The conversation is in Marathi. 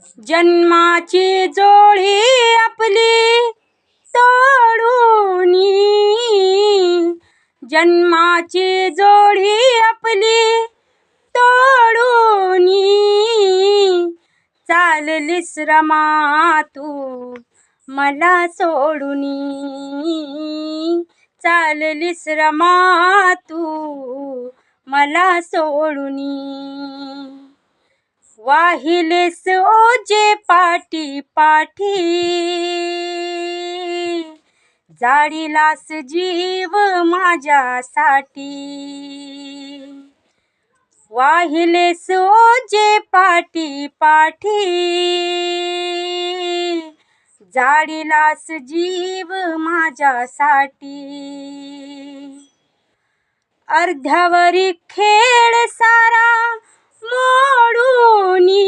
जन्माची जोडी आपली तोडूनी, जन्माची जोडी आपली तोडूनी, चाललीस रमा तू मला सोडूनी, चाललीस रमा तू मला सोडूनी, वाहिलेस ओझे पाठी पाठी, जाळीलास जीव माझ्यासाठी, वाहिलेस ओझे पाठी पाठी, जाळीलास जीव माझ्यासाठी, अर्ध्यावरी खेळ सारा मोडूनी,